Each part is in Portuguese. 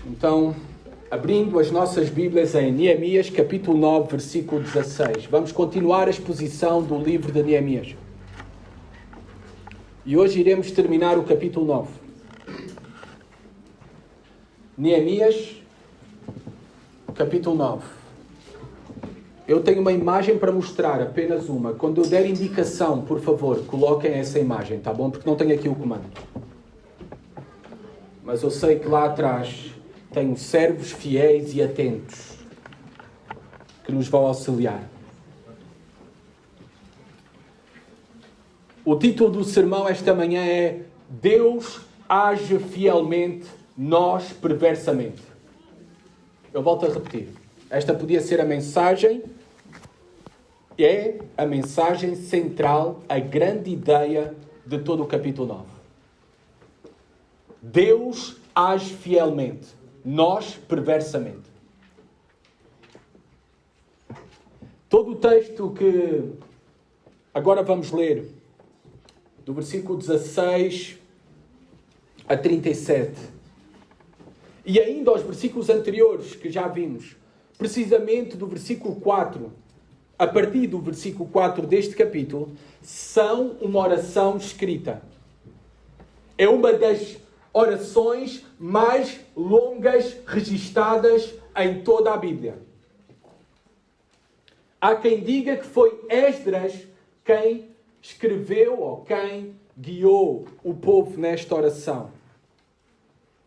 Então, abrindo as nossas Bíblias em Neemias, capítulo 9, versículo 16. Vamos continuar a exposição do livro de Neemias. E hoje iremos terminar o capítulo 9. Neemias, capítulo 9. Eu tenho uma imagem para mostrar, apenas uma. Quando eu der indicação, por favor, coloquem essa imagem, tá bom? Porque não tenho aqui o comando. Mas eu sei que lá atrás tenho servos fiéis e atentos que nos vão auxiliar. O título do sermão esta manhã é Deus age fielmente, nós perversamente. Eu volto a repetir. Esta podia ser a mensagem, é a mensagem central, a grande ideia de todo o capítulo 9. Deus age fielmente, nós perversamente. Todo o texto que agora vamos ler, do versículo 16 a 37, e ainda aos versículos anteriores que já vimos, precisamente do versículo 4, a partir do versículo 4 deste capítulo, são uma oração escrita. É uma das orações mais longas registadas em toda a Bíblia. Há quem diga que foi Esdras quem escreveu ou quem guiou o povo nesta oração.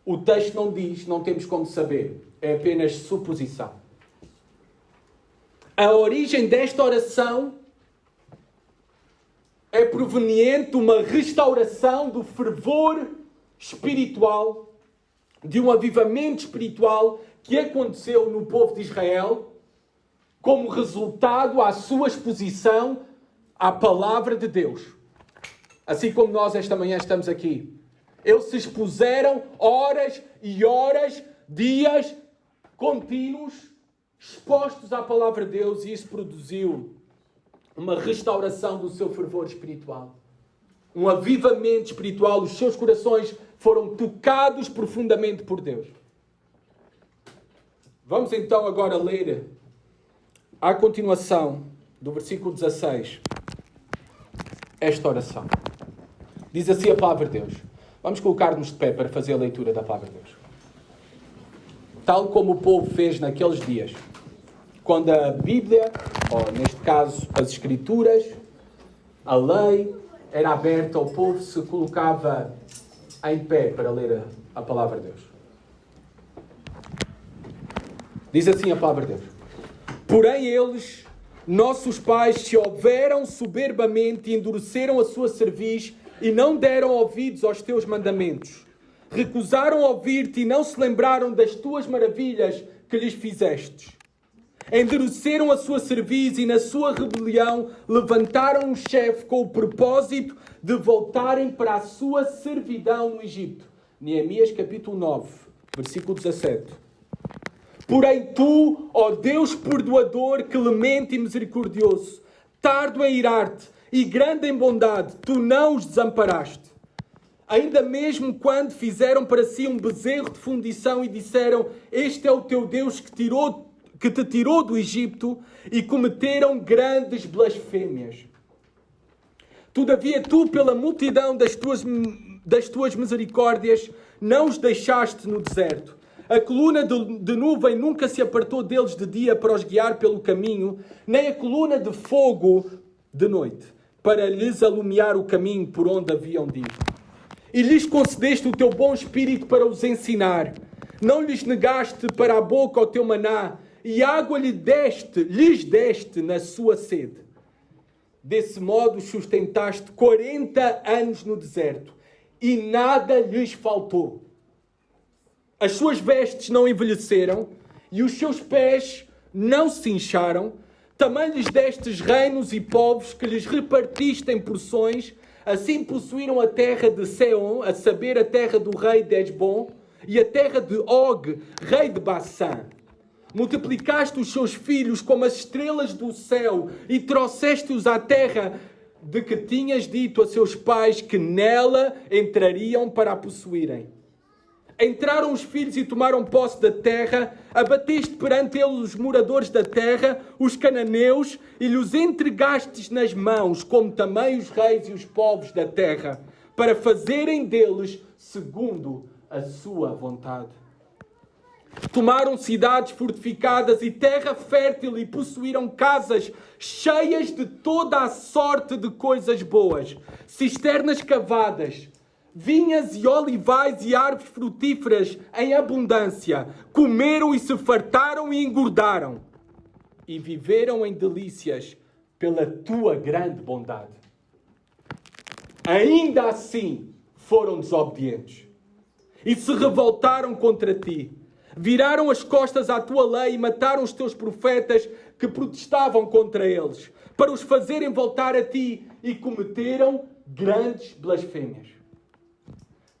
O texto não diz, não temos como saber. É apenas suposição. A origem desta oração é proveniente de uma restauração do fervor espiritual, de um avivamento espiritual que aconteceu no povo de Israel como resultado à sua exposição à palavra de Deus. Assim como nós esta manhã estamos aqui. Eles se expuseram horas e horas, dias contínuos, expostos à palavra de Deus, e isso produziu uma restauração do seu fervor espiritual. Um avivamento espiritual, os seus corações foram tocados profundamente por Deus. Vamos então agora ler a continuação do versículo 16, esta oração. Diz assim a palavra de Deus. Vamos colocar-nos de pé para fazer a leitura da palavra de Deus. Tal como o povo fez naqueles dias, quando a Bíblia, ou neste caso as Escrituras, a lei era aberta, o povo se colocava em pé para ler a palavra de Deus. Diz assim a palavra de Deus. Porém eles, nossos pais, se houveram soberbamente e endureceram a sua cerviz e não deram ouvidos aos teus mandamentos. Recusaram ouvir-te e não se lembraram das tuas maravilhas que lhes fizestes. Endureceram a sua cerviz e na sua rebelião levantaram um chefe com o propósito de voltarem para a sua servidão no Egito. Neemias capítulo 9, versículo 17. Porém tu, ó Deus perdoador, clemente e misericordioso, tardo em irar-te e grande em bondade, tu não os desamparaste. Ainda mesmo quando fizeram para si um bezerro de fundição e disseram, este é o teu Deus que te tirou do Egito, e cometeram grandes blasfêmias. Todavia tu, pela multidão das tuas misericórdias, não os deixaste no deserto. A coluna de nuvem nunca se apartou deles de dia para os guiar pelo caminho, nem a coluna de fogo de noite, para lhes alumiar o caminho por onde haviam de ir. E lhes concedeste o teu bom espírito para os ensinar. Não lhes negaste para a boca o teu maná, e água lhes deste na sua sede. Desse modo sustentaste 40 anos no deserto, e nada lhes faltou. As suas vestes não envelheceram, e os seus pés não se incharam. Também lhes destes reinos e povos que lhes repartiste em porções. Assim possuíram a terra de Seom, a saber, a terra do rei de Hesbom, e a terra de Og, rei de Bassã. Multiplicaste os seus filhos como as estrelas do céu e trouxeste-os à terra de que tinhas dito a seus pais que nela entrariam para a possuírem. Entraram os filhos e tomaram posse da terra, abateste perante eles os moradores da terra, os cananeus, e lhes entregastes nas mãos, como também os reis e os povos da terra, para fazerem deles segundo a sua vontade. Tomaram cidades fortificadas e terra fértil e possuíram casas cheias de toda a sorte de coisas boas, cisternas cavadas, vinhas e olivais e árvores frutíferas em abundância. Comeram e se fartaram e engordaram. E viveram em delícias pela tua grande bondade. Ainda assim foram desobedientes e se revoltaram contra ti. Viraram as costas à tua lei e mataram os teus profetas que protestavam contra eles, para os fazerem voltar a ti, e cometeram grandes blasfêmias.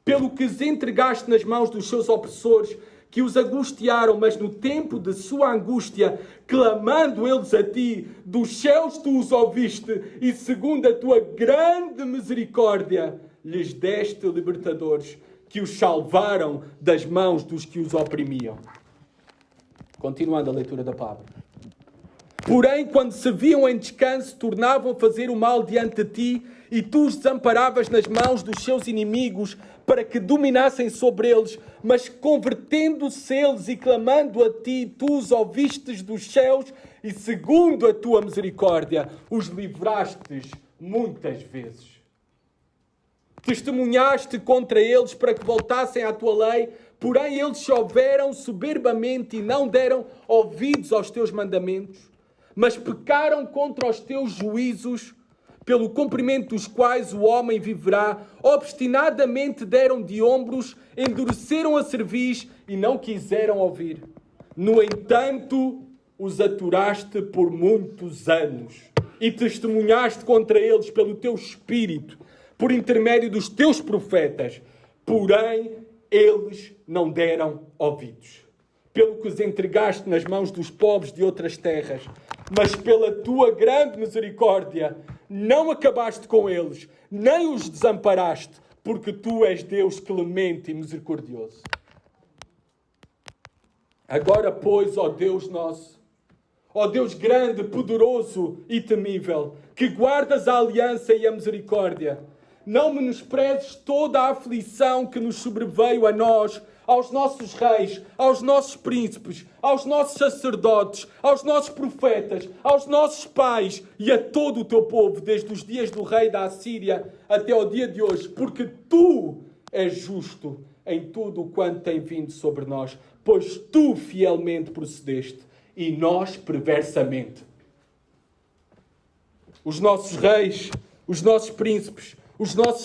Pelo que os entregaste nas mãos dos seus opressores, que os angustiaram, mas no tempo de sua angústia, clamando eles a ti, dos céus tu os ouviste, e segundo a tua grande misericórdia, lhes deste libertadores, que os salvaram das mãos dos que os oprimiam. Continuando a leitura da palavra. Porém, quando se viam em descanso, tornavam a fazer o mal diante de ti, e tu os desamparavas nas mãos dos seus inimigos, para que dominassem sobre eles, mas convertendo-se eles e clamando a ti, tu os ouvistes dos céus, e segundo a tua misericórdia, os livrastes muitas vezes. Testemunhaste contra eles para que voltassem à tua lei, porém eles se houveram soberbamente e não deram ouvidos aos teus mandamentos, mas pecaram contra os teus juízos, pelo cumprimento dos quais o homem viverá. Obstinadamente deram de ombros, endureceram a cerviz e não quiseram ouvir. No entanto, os aturaste por muitos anos e testemunhaste contra eles pelo teu espírito, por intermédio dos teus profetas, porém eles não deram ouvidos. Pelo que os entregaste nas mãos dos povos de outras terras, mas pela tua grande misericórdia não acabaste com eles, nem os desamparaste, porque tu és Deus clemente e misericordioso. Agora, pois, ó Deus nosso, ó Deus grande, poderoso e temível, que guardas a aliança e a misericórdia, não menosprezes toda a aflição que nos sobreveio a nós, aos nossos reis, aos nossos príncipes, aos nossos sacerdotes, aos nossos profetas, aos nossos pais e a todo o teu povo, desde os dias do rei da Assíria até ao dia de hoje, porque tu és justo em tudo o quanto tem vindo sobre nós, pois tu fielmente procedeste e nós perversamente. Os nossos reis, os nossos príncipes, os nossos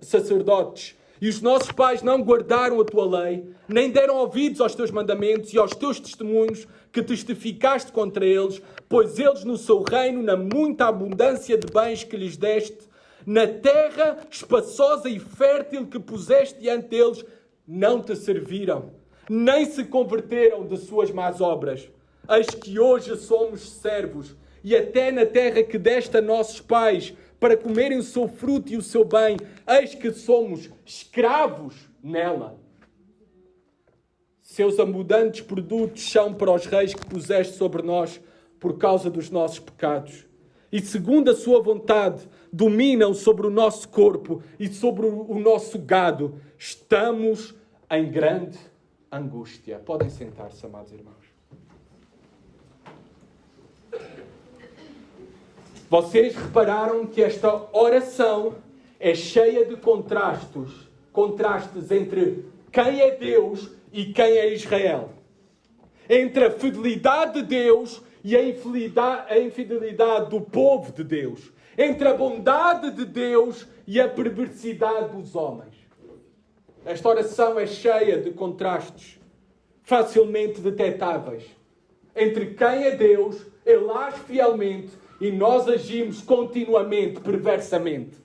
sacerdotes e os nossos pais não guardaram a tua lei, nem deram ouvidos aos teus mandamentos e aos teus testemunhos que testificaste contra eles, pois eles no seu reino, na muita abundância de bens que lhes deste, na terra espaçosa e fértil que puseste diante deles, não te serviram, nem se converteram de suas más obras. Eis que hoje somos servos, e até na terra que deste a nossos pais, para comerem o seu fruto e o seu bem, eis que somos escravos nela. Seus abundantes produtos são para os reis que puseste sobre nós por causa dos nossos pecados. E segundo a sua vontade, dominam sobre o nosso corpo e sobre o nosso gado. Estamos em grande angústia. Podem sentar-se, amados irmãos. Vocês repararam que esta oração é cheia de contrastes entre quem é Deus e quem é Israel. Entre a fidelidade de Deus e a infidelidade do povo de Deus. Entre a bondade de Deus e a perversidade dos homens. Esta oração é cheia de contrastes facilmente detectáveis. Entre quem é Deus, Ele age fielmente, e nós agimos continuamente, perversamente.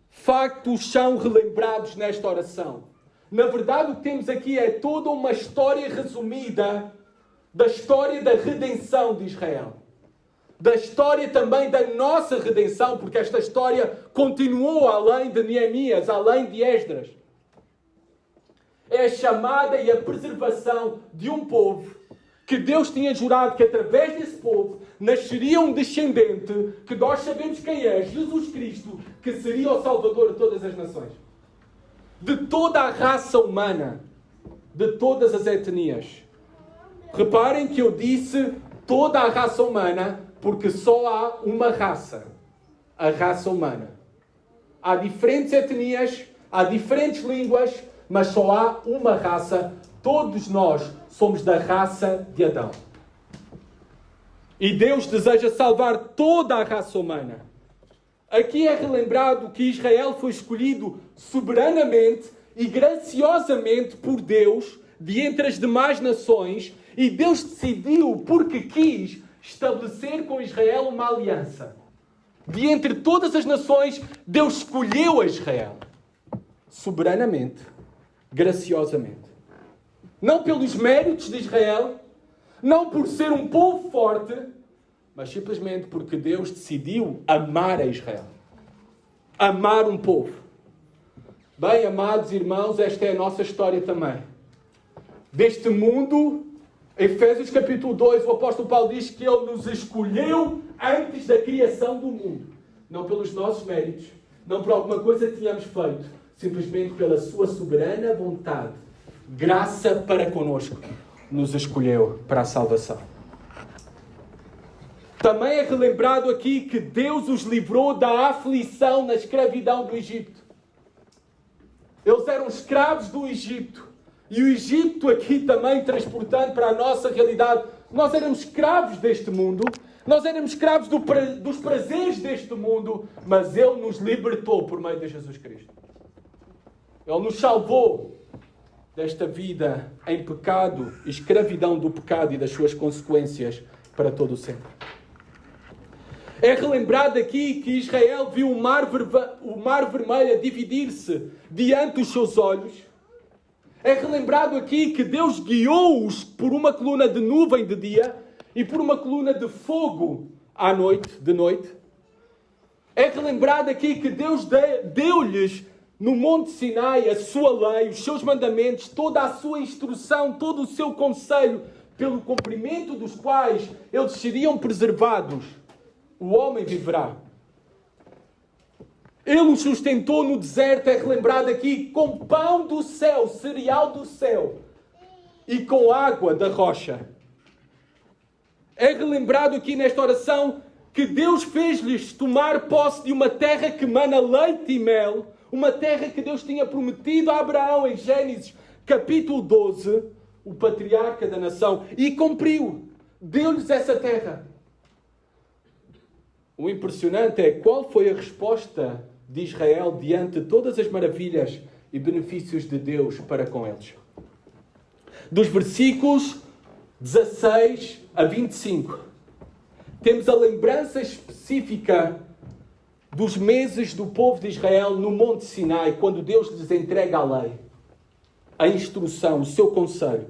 Factos são relembrados nesta oração. Na verdade, o que temos aqui é toda uma história resumida da história da redenção de Israel. Da história também da nossa redenção, porque esta história continuou além de Neemias, além de Esdras. É a chamada e a preservação de um povo que Deus tinha jurado que através desse povo nasceria um descendente que nós sabemos quem é, Jesus Cristo, que seria o Salvador de todas as nações. De toda a raça humana, de todas as etnias. Reparem que eu disse toda a raça humana, porque só há uma raça. A raça humana. Há diferentes etnias, há diferentes línguas, mas só há uma raça. Todos nós somos da raça de Adão. E Deus deseja salvar toda a raça humana. Aqui é relembrado que Israel foi escolhido soberanamente e graciosamente por Deus de entre as demais nações, e Deus decidiu, porque quis, estabelecer com Israel uma aliança. De entre todas as nações, Deus escolheu a Israel. Soberanamente, graciosamente. Não pelos méritos de Israel, não por ser um povo forte, mas simplesmente porque Deus decidiu amar a Israel. Amar um povo. Bem, amados irmãos, esta é a nossa história também. Deste mundo, Efésios capítulo 2, o apóstolo Paulo diz que Ele nos escolheu antes da criação do mundo. Não pelos nossos méritos, não por alguma coisa que tínhamos feito, simplesmente pela sua soberana vontade. Graça para conosco, nos escolheu para a salvação. Também é relembrado aqui que Deus os livrou da aflição na escravidão do Egito. Eles eram escravos do Egito. E o Egito aqui também transportando para a nossa realidade. Nós éramos escravos deste mundo. Nós éramos escravos dos prazeres deste mundo. Mas Ele nos libertou por meio de Jesus Cristo. Ele nos salvou desta vida em pecado, escravidão do pecado e das suas consequências para todo o sempre. É relembrado aqui que Israel viu o mar vermelho a dividir-se diante dos seus olhos. É relembrado aqui que Deus guiou-os por uma coluna de nuvem de dia e por uma coluna de fogo à noite, de noite. É relembrado aqui que Deus deu-lhes no Monte Sinai a sua lei, os seus mandamentos, toda a sua instrução, todo o seu conselho, pelo cumprimento dos quais eles seriam preservados. O homem viverá. Ele os sustentou no deserto, é relembrado aqui, com pão do céu, cereal do céu, e com água da rocha. É relembrado aqui nesta oração que Deus fez-lhes tomar posse de uma terra que mana leite e mel, uma terra que Deus tinha prometido a Abraão em Gênesis capítulo 12, o patriarca da nação, e cumpriu. Deu-lhes essa terra. O impressionante é qual foi a resposta de Israel diante de todas as maravilhas e benefícios de Deus para com eles. Dos versículos 16 a 25, temos a lembrança específica dos meses do povo de Israel no Monte Sinai, quando Deus lhes entrega a lei, a instrução, o seu conselho.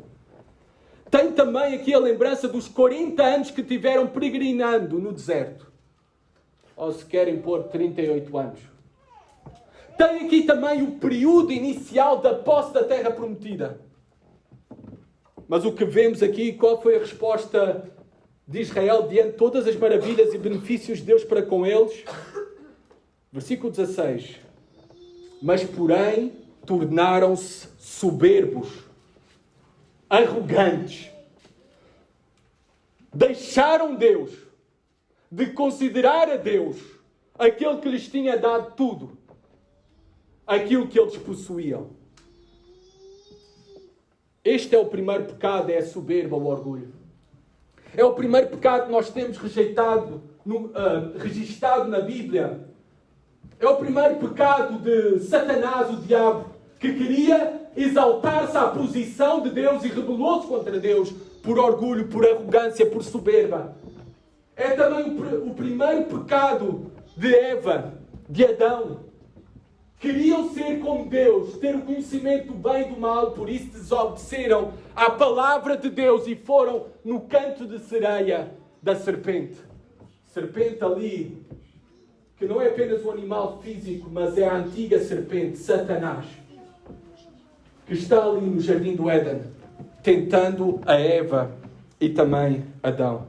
Tem também aqui a lembrança dos 40 anos que tiveram peregrinando no deserto. Ou se querem pôr 38 anos. Tem aqui também o período inicial da posse da terra prometida. Mas o que vemos aqui, qual foi a resposta de Israel diante de todas as maravilhas e benefícios de Deus para com eles? Versículo 16. Mas, porém, tornaram-se soberbos, arrogantes. Deixaram Deus de considerar a Deus aquele que lhes tinha dado tudo, aquilo que eles possuíam. Este é o primeiro pecado, é a soberba, o orgulho. É o primeiro pecado que nós temos registado na Bíblia. É o primeiro pecado de Satanás, o diabo, que queria exaltar-se à posição de Deus e rebelou-se contra Deus por orgulho, por arrogância, por soberba. É também o primeiro pecado de Eva, de Adão. Queriam ser como Deus, ter o conhecimento do bem e do mal, por isso desobedeceram à palavra de Deus e foram no canto de sereia da serpente. Serpente ali, que não é apenas um animal físico, mas é a antiga serpente, Satanás. que está ali no jardim do Éden, tentando a Eva e também Adão.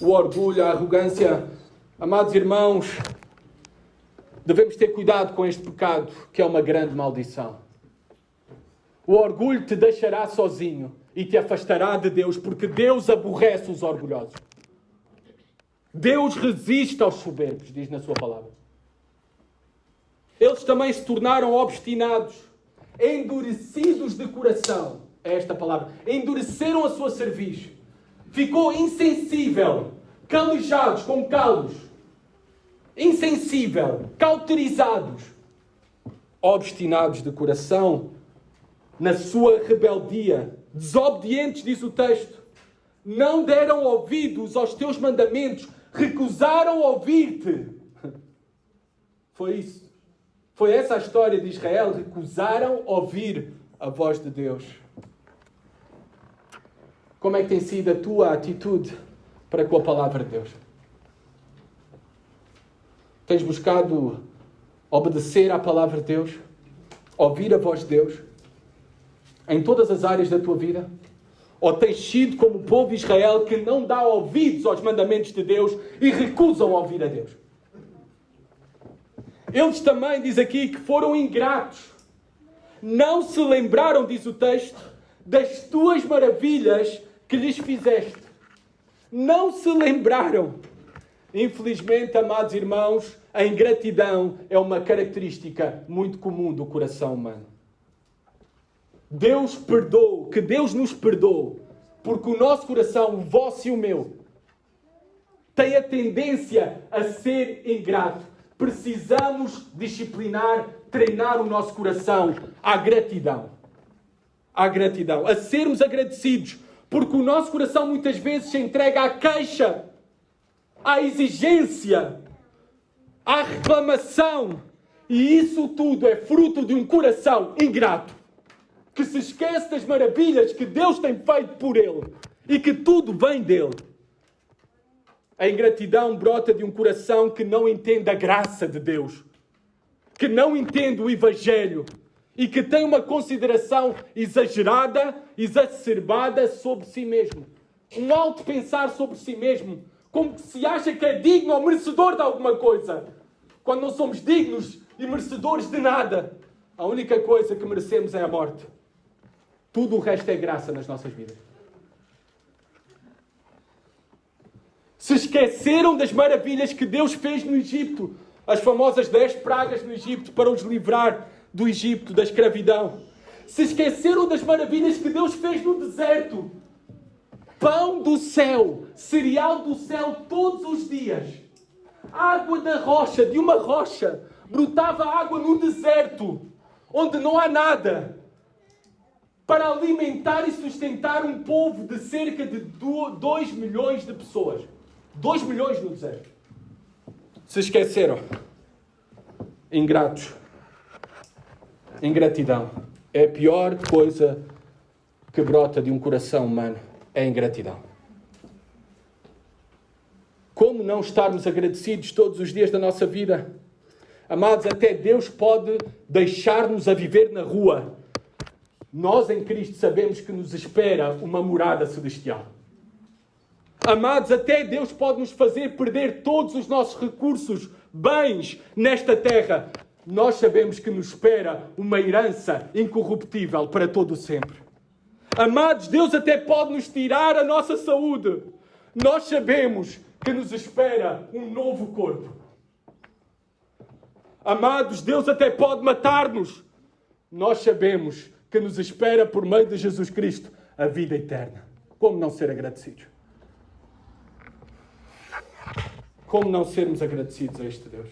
O orgulho, a arrogância, amados irmãos, devemos ter cuidado com este pecado, que é uma grande maldição. O orgulho te deixará sozinho e te afastará de Deus, porque Deus aborrece os orgulhosos. Deus resiste aos soberbos, diz na sua palavra. Eles também se tornaram obstinados, endurecidos de coração. É esta palavra. Endureceram a sua cerviz. Ficou insensível, calejados, com calos. Insensível, cauterizados. Obstinados de coração, na sua rebeldia. Desobedientes, diz o texto. Não deram ouvidos aos teus mandamentos. Recusaram ouvir-te. Foi isso. Foi essa a história de Israel. Recusaram ouvir a voz de Deus. Como é que tem sido a tua atitude para com a palavra de Deus? Tens buscado obedecer à palavra de Deus? Ouvir a voz de Deus? Em todas as áreas da tua vida? Ou tens sido como o povo de Israel que não dá ouvidos aos mandamentos de Deus e recusam ouvir a Deus? Eles também, diz aqui, que foram ingratos. Não se lembraram, diz o texto, das tuas maravilhas que lhes fizeste. Não se lembraram. Infelizmente, amados irmãos, a ingratidão é uma característica muito comum do coração humano. Deus perdoou, que Deus nos perdoe, porque o nosso coração, o vosso e o meu, tem a tendência a ser ingrato. Precisamos disciplinar, treinar o nosso coração à gratidão. À gratidão. A sermos agradecidos, porque o nosso coração muitas vezes se entrega à queixa, à exigência, à reclamação. E isso tudo é fruto de um coração ingrato, que se esquece das maravilhas que Deus tem feito por ele e que tudo vem dele. A ingratidão brota de um coração que não entende a graça de Deus, que não entende o Evangelho e que tem uma consideração exagerada, exacerbada sobre si mesmo. Um alto pensar sobre si mesmo, como que se acha que é digno ou merecedor de alguma coisa, quando não somos dignos e merecedores de nada. A única coisa que merecemos é a morte. Tudo o resto é graça nas nossas vidas. Se esqueceram das maravilhas que Deus fez no Egito. As famosas 10 pragas no Egito para os livrar do Egito, da escravidão. Se esqueceram das maravilhas que Deus fez no deserto. Pão do céu, cereal do céu todos os dias. Água da rocha, de uma rocha. Brotava água no deserto, onde não há nada. Para alimentar e sustentar um povo de cerca de 2 milhões de pessoas. 2 milhões no deserto. Se esqueceram. Ingratos. Ingratidão. É a pior coisa que brota de um coração humano. É a ingratidão. Como não estarmos agradecidos todos os dias da nossa vida? Amados, até Deus pode deixar-nos a viver na rua. Nós em Cristo sabemos que nos espera uma morada celestial. Amados, até Deus pode nos fazer perder todos os nossos recursos, bens nesta terra. Nós sabemos que nos espera uma herança incorruptível para todo o sempre. Amados, Deus até pode nos tirar a nossa saúde. Nós sabemos que nos espera um novo corpo. Amados, Deus até pode matar-nos. Nós sabemos que nos espera por meio de Jesus Cristo a vida eterna. Como não ser agradecidos? Como não sermos agradecidos a este Deus?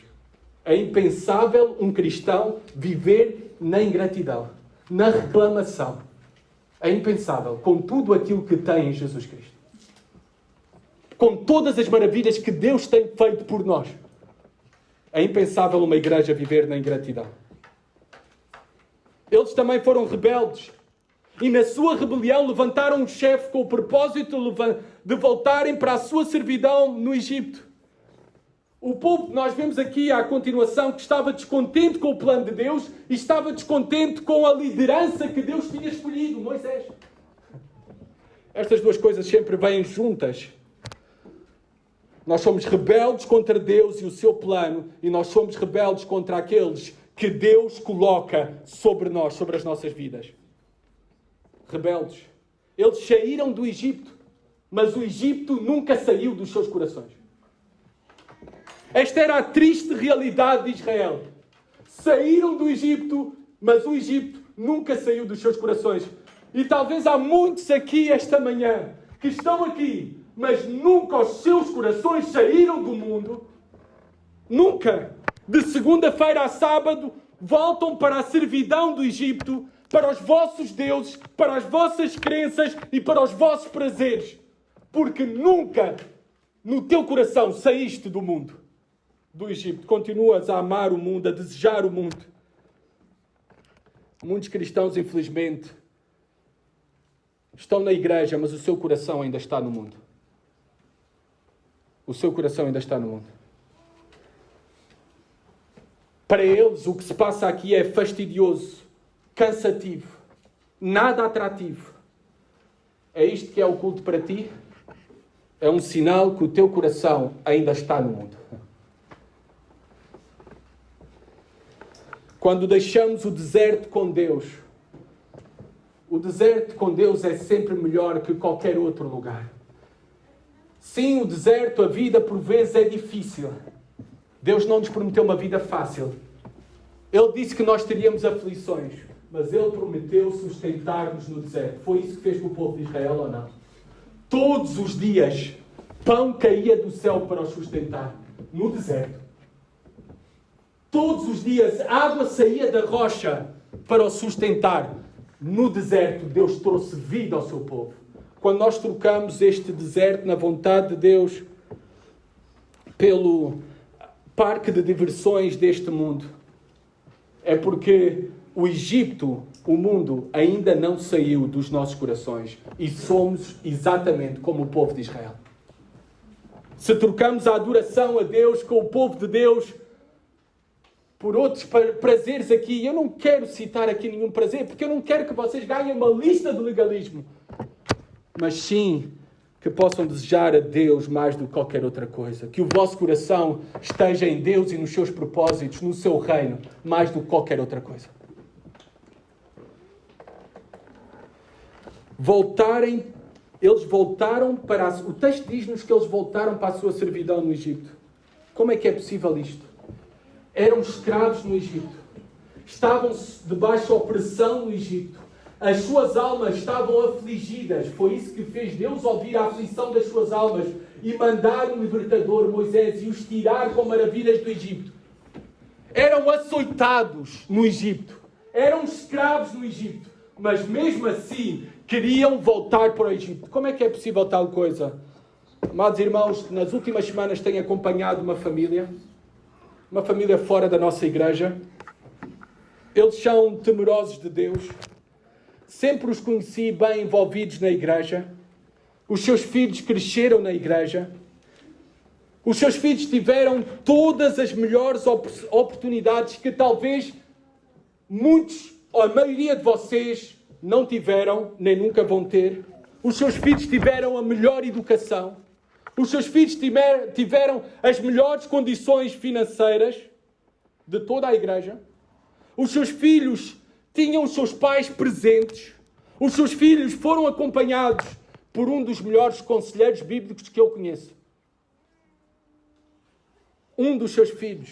É impensável um cristão viver na ingratidão, na reclamação. É impensável, com tudo aquilo que tem em Jesus Cristo. Com todas as maravilhas que Deus tem feito por nós. É impensável uma igreja viver na ingratidão. Eles também foram rebeldes. E na sua rebelião levantaram um chefe com o propósito de voltarem para a sua servidão no Egito. O povo que nós vemos aqui à continuação que estava descontente com o plano de Deus e estava descontente com a liderança que Deus tinha escolhido, Moisés. Estas duas coisas sempre vêm juntas. Nós somos rebeldes contra Deus e o seu plano, e nós somos rebeldes contra aqueles que Deus coloca sobre nós, sobre as nossas vidas. Rebeldes. Eles saíram do Egito, mas o Egito nunca saiu dos seus corações. Esta era a triste realidade de Israel. Saíram do Egito, mas o Egito nunca saiu dos seus corações. E talvez há muitos aqui esta manhã que estão aqui, mas nunca os seus corações saíram do mundo. Nunca. De segunda-feira a sábado, voltam para a servidão do Egito, para os vossos deuses, para as vossas crenças e para os vossos prazeres. Porque nunca no teu coração saíste do mundo, do Egito. Continuas a amar o mundo, a desejar o mundo. Muitos cristãos, infelizmente, estão na igreja, mas o seu coração ainda está no mundo. O seu coração ainda está no mundo. Para eles, o que se passa aqui é fastidioso, cansativo, nada atrativo. É isto que é o culto para ti? É um sinal que o teu coração ainda está no mundo. Quando deixamos o deserto com Deus, o deserto com Deus é sempre melhor que qualquer outro lugar. Sim, o deserto, a vida por vezes é difícil. Deus não nos prometeu uma vida fácil. Ele disse que nós teríamos aflições, mas Ele prometeu sustentar-nos no deserto. Foi isso que fez com o povo de Israel ou não? Todos os dias, pão caía do céu para os sustentar, no deserto. Todos os dias, água saía da rocha para os sustentar. No deserto, Deus trouxe vida ao seu povo. Quando nós trocamos este deserto na vontade de Deus pelo parque de diversões deste mundo, é porque o Egito, o mundo, ainda não saiu dos nossos corações. E somos exatamente como o povo de Israel. Se trocamos a adoração a Deus com o povo de Deus por outros prazeres aqui, eu não quero citar aqui nenhum prazer, porque eu não quero que vocês ganhem uma lista de legalismo. Mas sim que possam desejar a Deus mais do que qualquer outra coisa. Que o vosso coração esteja em Deus e nos seus propósitos, no seu reino, mais do que qualquer outra coisa. Eles voltaram para... O texto diz-nos que eles voltaram para a sua servidão no Egito. Como é que é possível isto? Eram escravos no Egito. Estavam debaixo da opressão no Egito. As suas almas estavam afligidas. Foi isso que fez Deus ouvir a aflição das suas almas e mandar o libertador, Moisés, e os tirar com maravilhas do Egito. Eram açoitados no Egito. Eram escravos no Egito. Mas mesmo assim, queriam voltar para o Egito. Como é que é possível tal coisa? Amados irmãos, nas últimas semanas tenho acompanhado uma família fora da nossa igreja. Eles são temerosos de Deus. Sempre os conheci bem envolvidos na igreja. Os seus filhos cresceram na igreja. Os seus filhos tiveram todas as melhores oportunidades que talvez muitos, ou a maioria de vocês, não tiveram, nem nunca vão ter. Os seus filhos tiveram a melhor educação. Os seus filhos tiveram as melhores condições financeiras de toda a igreja. Os seus filhos tinham os seus pais presentes. Os seus filhos foram acompanhados por um dos melhores conselheiros bíblicos que eu conheço. Um dos seus filhos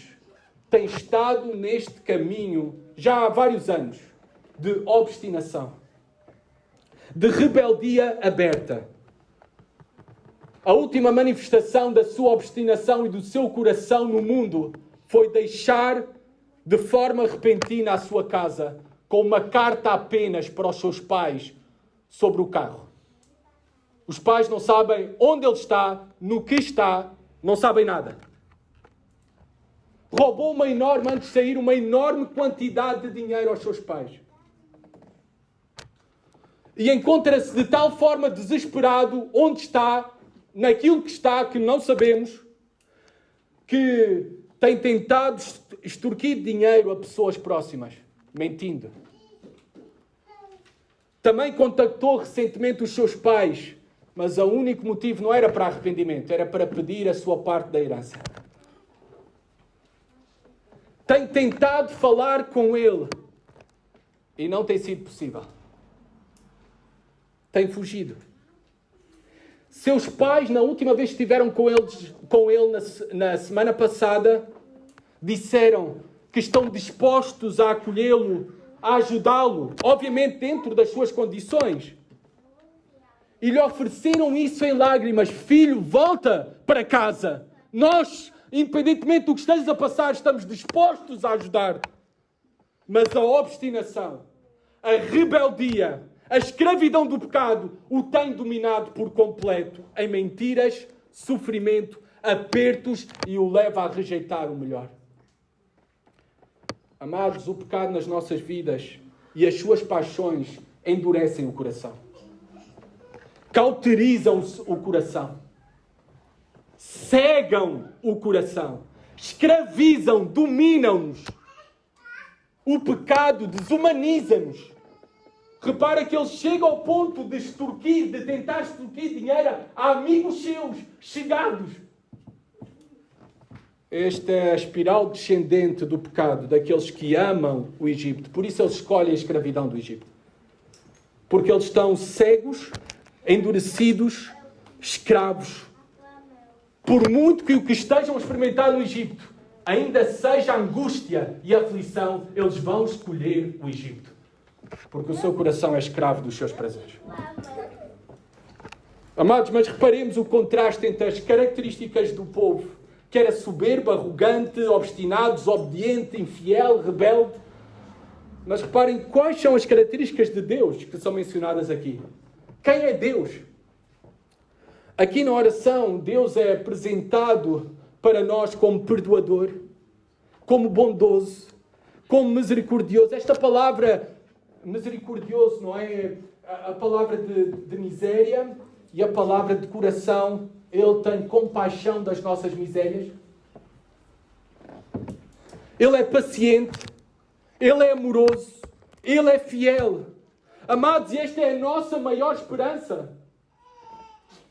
tem estado neste caminho já há vários anos de obstinação, de rebeldia aberta. A última manifestação da sua obstinação e do seu coração no mundo foi deixar de forma repentina a sua casa com uma carta apenas para os seus pais sobre o carro. Os pais não sabem onde ele está, no que está, não sabem nada. Roubou antes de sair, uma enorme quantidade de dinheiro aos seus pais. E encontra-se de tal forma desesperado onde está, naquilo que está, que não sabemos, que tem tentado extorquir dinheiro a pessoas próximas, mentindo. Também contactou recentemente os seus pais, mas o único motivo não era para arrependimento, era para pedir a sua parte da herança. Tem tentado falar com ele e não tem sido possível. Tem fugido. Seus pais, na última vez que estiveram com ele na semana passada, disseram que estão dispostos a acolhê-lo, a ajudá-lo, obviamente dentro das suas condições. E lhe ofereceram isso em lágrimas. Filho, volta para casa. Nós, independentemente do que estejas a passar, estamos dispostos a ajudar. Mas a obstinação, a rebeldia, a escravidão do pecado o tem dominado por completo em mentiras, sofrimento, apertos e o leva a rejeitar o melhor. Amados, o pecado nas nossas vidas e as suas paixões endurecem o coração. Cauterizam o coração. Cegam o coração. Escravizam, dominam-nos. O pecado desumaniza-nos. Repara que ele chega ao ponto de tentar extorquir dinheiro a amigos seus, chegados. Esta é a espiral descendente do pecado daqueles que amam o Egito. Por isso eles escolhem a escravidão do Egito. Porque eles estão cegos, endurecidos, escravos. Por muito que o que estejam a experimentar no Egito ainda seja angústia e aflição, eles vão escolher o Egito. Porque o seu coração é escravo dos seus prazeres. Amados, mas reparemos o contraste entre as características do povo, que era soberbo, arrogante, obstinado, desobediente, infiel, rebelde. Mas reparem quais são as características de Deus que são mencionadas aqui. Quem é Deus? Aqui na oração, Deus é apresentado para nós como perdoador, como bondoso, como misericordioso. Esta palavra misericordioso, não é? A palavra de miséria e a palavra de coração. Ele tem compaixão das nossas misérias. Ele é paciente. Ele é amoroso. Ele é fiel. Amados, e esta é a nossa maior esperança.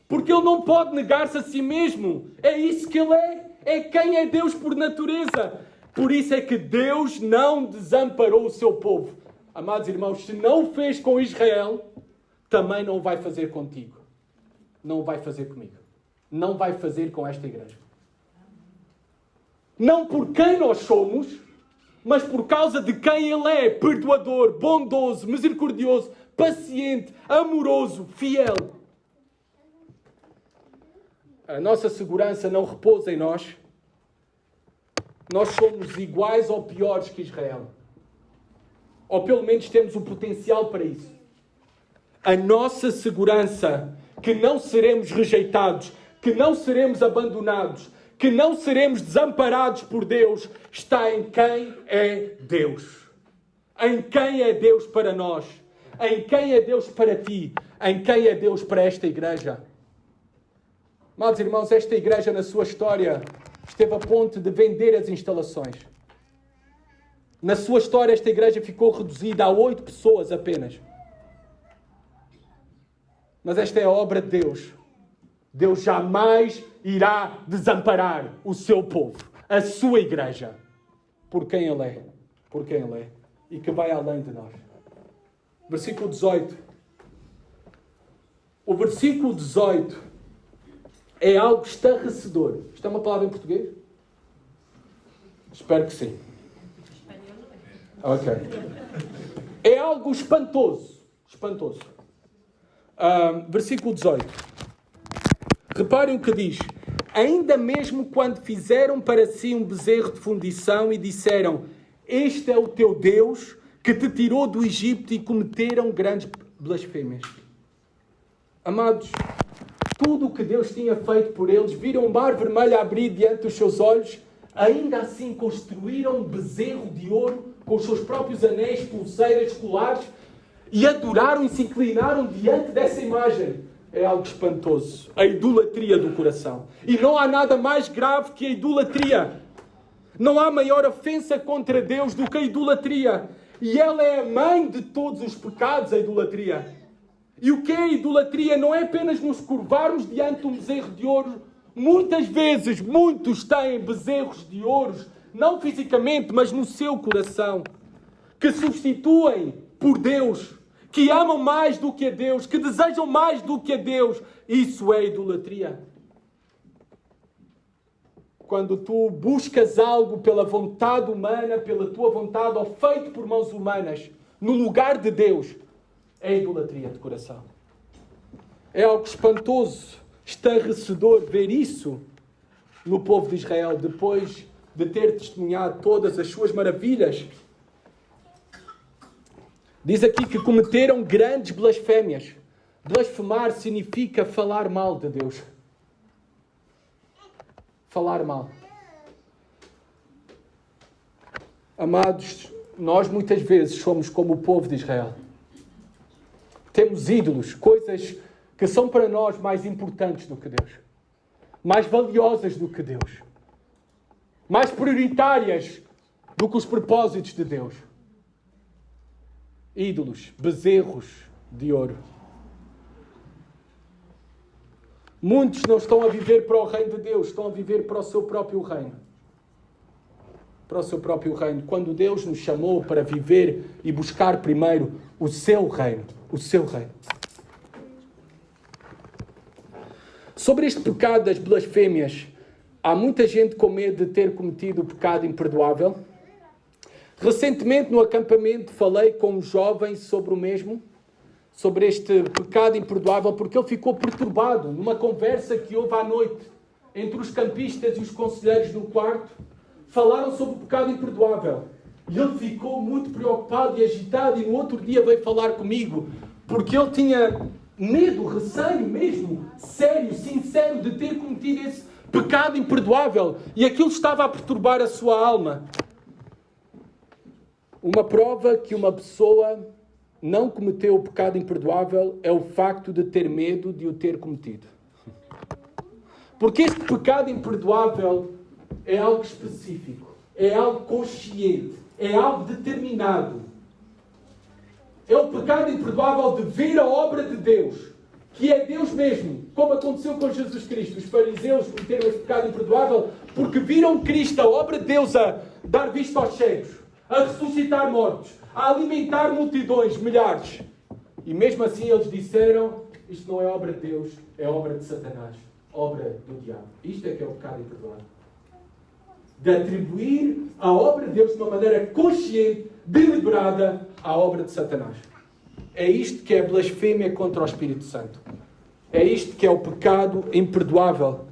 Porque Ele não pode negar-se a si mesmo. É isso que Ele é. É quem é Deus por natureza. Por isso é que Deus não desamparou o seu povo. Amados irmãos, se não o fez com Israel, também não o vai fazer contigo. Não o vai fazer comigo. Não vai fazer com esta igreja. Não por quem nós somos, mas por causa de quem Ele é. Perdoador, bondoso, misericordioso, paciente, amoroso, fiel. A nossa segurança não repousa em nós. Nós somos iguais ou piores que Israel. Ou pelo menos temos o potencial para isso. A nossa segurança que não seremos rejeitados, que não seremos abandonados, que não seremos desamparados por Deus, está em quem é Deus. Em quem é Deus para nós. Em quem é Deus para ti. Em quem é Deus para esta igreja. Amados irmãos, esta igreja na sua história esteve a ponto de vender as instalações. Na sua história esta igreja ficou reduzida a 8 pessoas apenas. Mas esta é a obra de Deus. Deus jamais irá desamparar o seu povo, a sua igreja, por quem Ele é, por quem Ele é, e que vai além de nós. Versículo 18. O versículo 18 é algo estarrecedor. Isto é uma palavra em português? Espero que sim. Ok. É algo espantoso. Espantoso. Versículo 18. Reparem o que diz. Ainda mesmo quando fizeram para si um bezerro de fundição e disseram: este é o teu Deus que te tirou do Egito, e cometeram grandes blasfêmias. Amados, tudo o que Deus tinha feito por eles, viram o mar vermelho abrir diante dos seus olhos, ainda assim construíram um bezerro de ouro com os seus próprios anéis, pulseiras, colares, e adoraram e se inclinaram diante dessa imagem. é algo espantoso. A idolatria do coração. E não há nada mais grave que a idolatria. Não há maior ofensa contra Deus do que a idolatria. E ela é a mãe de todos os pecados, a idolatria. E o que é a idolatria? Não é apenas nos curvarmos diante de um bezerro de ouro. Muitas vezes, muitos têm bezerros de ouro, não fisicamente, mas no seu coração, que substituem por Deus, que amam mais do que a Deus, que desejam mais do que a Deus. Isso é idolatria. Quando tu buscas algo pela vontade humana, pela tua vontade, ou feito por mãos humanas, no lugar de Deus, é idolatria de coração. É algo espantoso, estarrecedor ver isso no povo de Israel, depois de ter testemunhado todas as suas maravilhas. Diz aqui que cometeram grandes blasfémias. Blasfemar significa falar mal de Deus. Falar mal. Amados, nós muitas vezes somos como o povo de Israel. Temos ídolos, coisas que são para nós mais importantes do que Deus. Mais valiosas do que Deus. Mais prioritárias do que os propósitos de Deus. Ídolos, bezerros de ouro. Muitos não estão a viver para o reino de Deus, estão a viver para o seu próprio reino. Para o seu próprio reino. Quando Deus nos chamou para viver e buscar primeiro o seu reino. O seu reino. Sobre este pecado das blasfémias, há muita gente com medo de ter cometido o pecado imperdoável. Recentemente, no acampamento, falei com um jovem sobre o mesmo, sobre este pecado imperdoável, porque ele ficou perturbado numa conversa que houve à noite entre os campistas e os conselheiros no quarto. Falaram sobre o pecado imperdoável. E ele ficou muito preocupado e agitado e no outro dia veio falar comigo, porque ele tinha medo, receio mesmo, sério, sincero, de ter cometido esse pecado imperdoável. E aquilo estava a perturbar a sua alma. Uma prova que uma pessoa não cometeu o pecado imperdoável é o facto de ter medo de o ter cometido. Porque este pecado imperdoável é algo específico, é algo consciente, é algo determinado. É o pecado imperdoável de ver a obra de Deus, que é Deus mesmo, como aconteceu com Jesus Cristo. Os fariseus cometeram este pecado imperdoável porque viram Cristo, a obra de Deus, a dar vista aos cegos, a ressuscitar mortos, a alimentar multidões, milhares. E mesmo assim eles disseram, isto não é obra de Deus, é obra de Satanás, obra do diabo. Isto é que é o pecado imperdoável. De atribuir a obra de Deus de uma maneira consciente, deliberada, à obra de Satanás. É isto que é blasfémia contra o Espírito Santo. É isto que é o pecado imperdoável,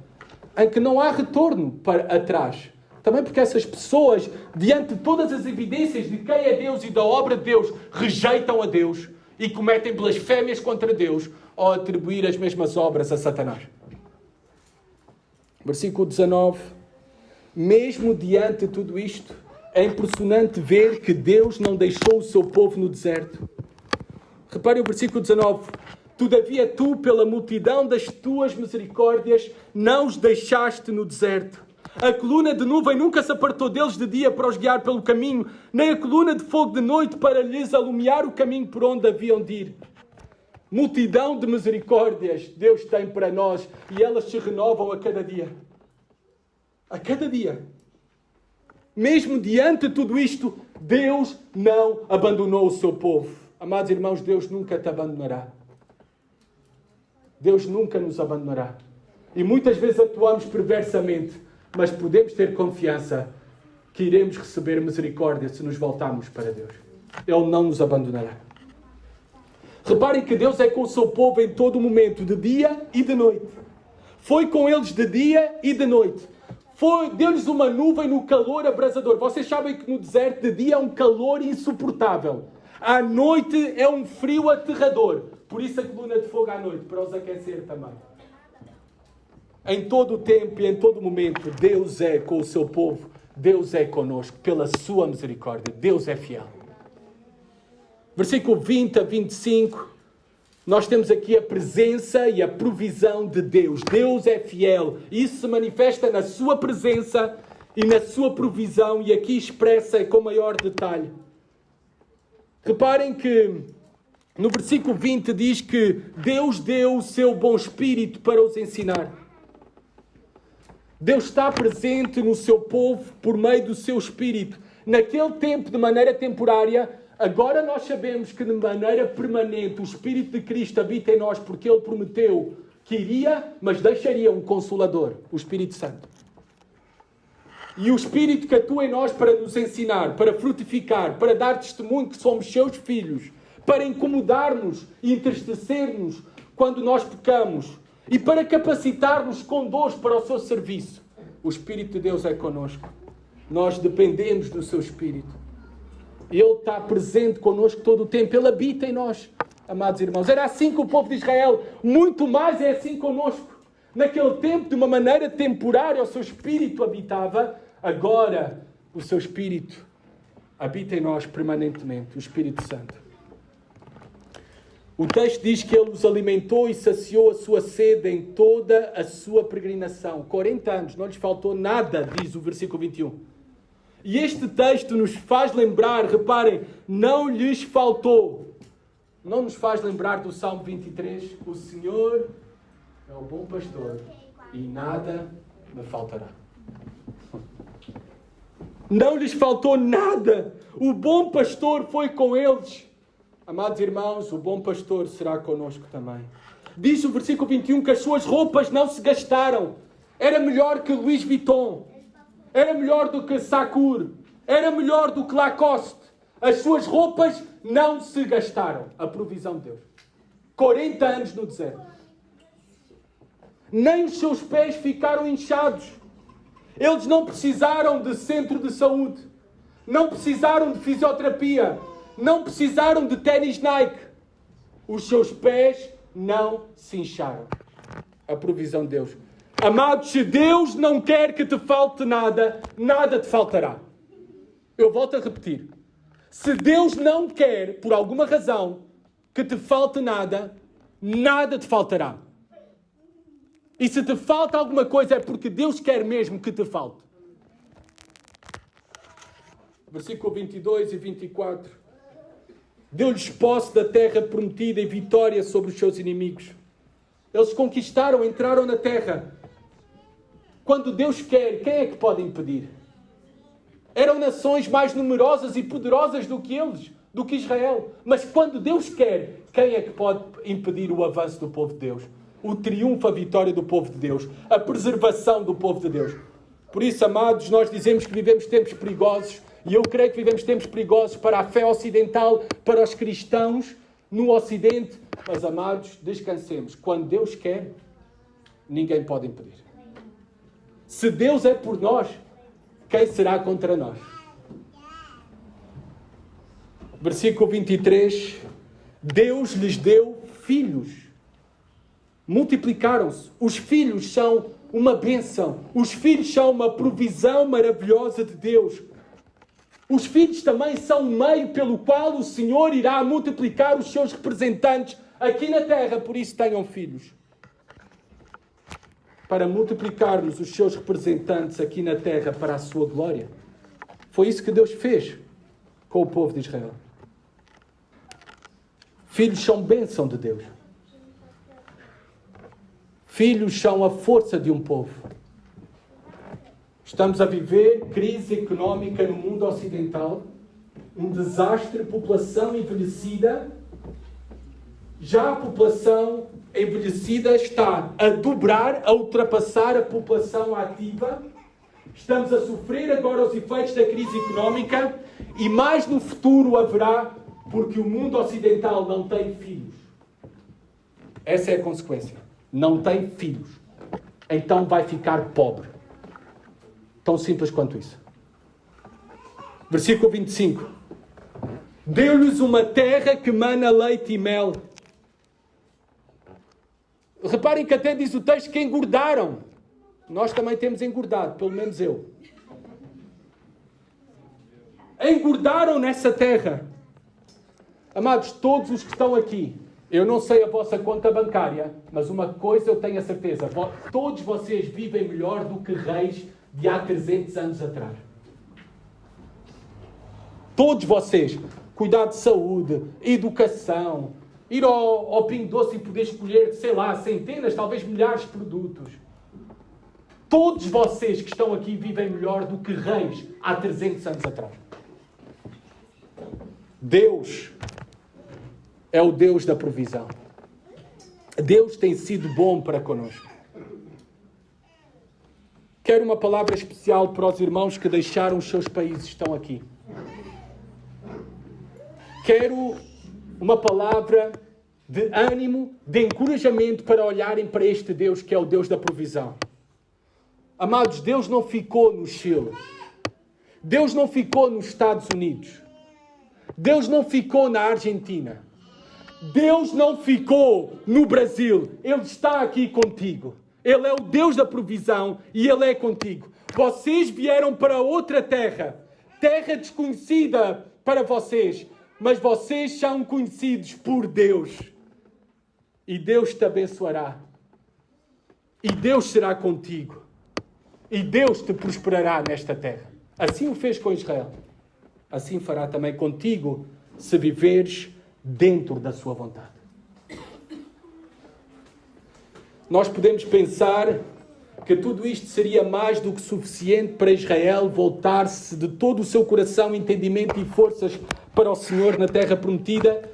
em que não há retorno para atrás. Também porque essas pessoas, diante de todas as evidências de quem é Deus e da obra de Deus, rejeitam a Deus e cometem blasfémias contra Deus ao atribuir as mesmas obras a Satanás. Versículo 19. Mesmo diante de tudo isto, é impressionante ver que Deus não deixou o seu povo no deserto. Reparem o versículo 19. Todavia tu, pela multidão das tuas misericórdias, não os deixaste no deserto. A coluna de nuvem nunca se apartou deles de dia para os guiar pelo caminho, nem a coluna de fogo de noite para lhes alumiar o caminho por onde haviam de ir. Multidão de misericórdias Deus tem para nós e elas se renovam a cada dia. A cada dia. Mesmo diante de tudo isto, Deus não abandonou o seu povo. Amados irmãos, Deus nunca te abandonará. Deus nunca nos abandonará. E muitas vezes atuamos perversamente, mas podemos ter confiança que iremos receber misericórdia se nos voltarmos para Deus. Ele não nos abandonará. Reparem que Deus é com o seu povo em todo o momento, de dia e de noite. Foi com eles de dia e de noite. Deu-lhes uma nuvem no calor abrasador. Vocês sabem que no deserto de dia é um calor insuportável. À noite é um frio aterrador. Por isso a coluna de fogo à noite, para os aquecer também. Em todo o tempo e em todo o momento, Deus é com o seu povo. Deus é conosco, pela sua misericórdia. Deus é fiel. Versículo 20 a 25 nós temos aqui a presença e a provisão de Deus. Deus é fiel. Isso se manifesta na sua presença e na sua provisão, e aqui expressa com maior detalhe. Reparem que no versículo 20 diz que Deus deu o seu bom espírito para os ensinar. Deus está presente no seu povo por meio do seu espírito. Naquele tempo, de maneira temporária, agora nós sabemos que de maneira permanente o Espírito de Cristo habita em nós, porque Ele prometeu que iria, mas deixaria um Consolador, o Espírito Santo. E o Espírito que atua em nós para nos ensinar, para frutificar, para dar testemunho que somos seus filhos, para incomodar-nos e entristecer-nos quando nós pecamos e para capacitar-nos com dores para o seu serviço. O Espírito de Deus é connosco. Nós dependemos do seu Espírito. Ele está presente connosco todo o tempo. Ele habita em nós, amados irmãos. Era assim com o povo de Israel. Muito mais é assim connosco. Naquele tempo, de uma maneira temporária, o seu Espírito habitava. Agora, o seu Espírito habita em nós permanentemente, o Espírito Santo. O texto diz que Ele os alimentou e saciou a sua sede em toda a sua peregrinação. 40 anos, não lhes faltou nada, diz o versículo 21. E este texto nos faz lembrar, reparem, não lhes faltou. Não nos faz lembrar do Salmo 23, o Senhor é o bom pastor e nada me faltará. Não lhes faltou nada. O bom pastor foi com eles. Amados irmãos, o bom pastor será connosco também. Diz o versículo 21 que as suas roupas não se gastaram. Era melhor que Louis Vuitton. Era melhor do que Sakur. Era melhor do que Lacoste. As suas roupas não se gastaram. A provisão de Deus. 40 anos no deserto. Nem os seus pés ficaram inchados. Eles não precisaram de centro de saúde. Não precisaram de fisioterapia. Não precisaram de ténis Nike. Os seus pés não se incharam. A provisão de Deus. Amados, se Deus não quer que te falte nada, nada te faltará. Eu volto a repetir. Se Deus não quer, por alguma razão, que te falte nada, nada te faltará. E se te falta alguma coisa é porque Deus quer mesmo que te falte. Versículo 22 e 24. Deu-lhes posse da terra prometida e vitória sobre os seus inimigos. Eles conquistaram, entraram na terra. Quando Deus quer, quem é que pode impedir? Eram nações mais numerosas e poderosas do que eles, do que Israel. Mas quando Deus quer, quem é que pode impedir o avanço do povo de Deus? O triunfo, a vitória do povo de Deus. A preservação do povo de Deus. Por isso, amados, nós dizemos que vivemos tempos perigosos. E eu creio que vivemos tempos perigosos para a fé ocidental, para os cristãos no Ocidente. Mas, amados, descansemos. Quando Deus quer, ninguém pode impedir. Se Deus é por nós, quem será contra nós? Versículo 23. Deus lhes deu filhos. Multiplicaram-se. Os filhos são uma bênção. Os filhos são uma provisão maravilhosa de Deus. Os filhos também são o meio pelo qual o Senhor irá multiplicar os seus representantes aqui na terra. Por isso tenham filhos. Para multiplicar-nos os seus representantes aqui na terra para a sua glória. Foi isso que Deus fez com o povo de Israel. Filhos são bênção de Deus. Filhos são a força de um povo. Estamos a viver crise económica no mundo ocidental, um desastre, população envelhecida. Já a população envelhecida está a dobrar, a ultrapassar a população ativa. Estamos a sofrer agora os efeitos da crise económica e mais no futuro haverá, porque o mundo ocidental não tem filhos. Essa é a consequência. Não tem filhos. Então vai ficar pobre. Tão simples quanto isso. Versículo 25. Deu-lhes uma terra que mana leite e mel. Reparem que até diz o texto que engordaram. Nós também temos engordado, pelo menos eu. Engordaram nessa terra. Amados, todos os que estão aqui Eu não sei a vossa conta bancária, mas uma coisa eu tenho a certeza. Todos vocês vivem melhor do que reis de há 300 anos atrás. Todos vocês. Cuidado de saúde, educação, ir ao Pingo Doce e poder escolher, sei lá, centenas, talvez milhares de produtos. Todos vocês que estão aqui vivem melhor do que reis há 300 anos atrás. Deus é o Deus da provisão. Deus tem sido bom para connosco. Quero uma palavra especial para os irmãos que deixaram os seus países e estão aqui. Quero uma palavra de ânimo, de encorajamento para olharem para este Deus que é o Deus da provisão. Amados, Deus não ficou no Chile. Deus não ficou nos Estados Unidos. Deus não ficou na Argentina. Deus não ficou no Brasil. Ele está aqui contigo. Ele é o Deus da provisão e Ele é contigo. Vocês vieram para outra terra. Terra desconhecida para vocês. Mas vocês são conhecidos por Deus. E Deus te abençoará. E Deus será contigo. E Deus te prosperará nesta terra. Assim o fez com Israel. Assim fará também contigo, se viveres dentro da sua vontade. Nós podemos pensar que tudo isto seria mais do que suficiente para Israel voltar-se de todo o seu coração, entendimento e forças para o Senhor na terra prometida.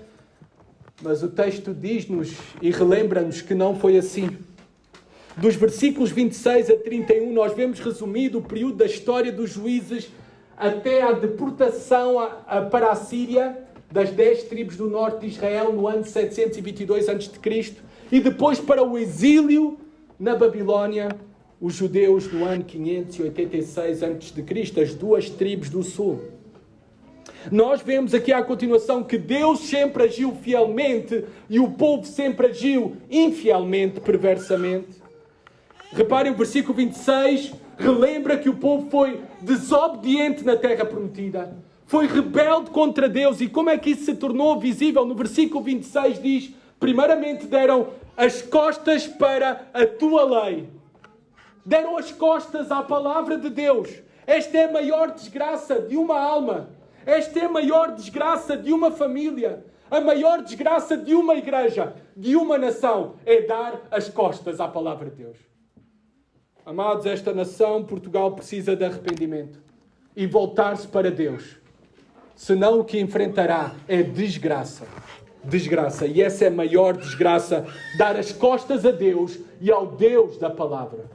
Mas o texto diz-nos e relembra-nos que não foi assim. Dos versículos 26 a 31, nós vemos resumido o período da história dos juízes até a deportação para a Síria das 10 tribos do norte de Israel no ano 722 a.C. e depois para o exílio na Babilónia, os judeus no ano 586 a.C., as 2 tribos do sul. Nós vemos aqui à continuação que Deus sempre agiu fielmente e o povo sempre agiu infielmente, perversamente. Reparem o versículo 26, relembra que o povo foi desobediente na terra prometida. Foi rebelde contra Deus. E como é que isso se tornou visível? No versículo 26 diz, primeiramente deram as costas para a tua lei. Deram as costas à palavra de Deus. Esta é a maior desgraça de uma alma. Esta é a maior desgraça de uma família. A maior desgraça de uma igreja, de uma nação, é dar as costas à palavra de Deus. Amados, esta nação, Portugal, precisa de arrependimento e voltar-se para Deus. Senão o que enfrentará é desgraça. Desgraça. E essa é a maior desgraça. Dar as costas a Deus e ao Deus da palavra.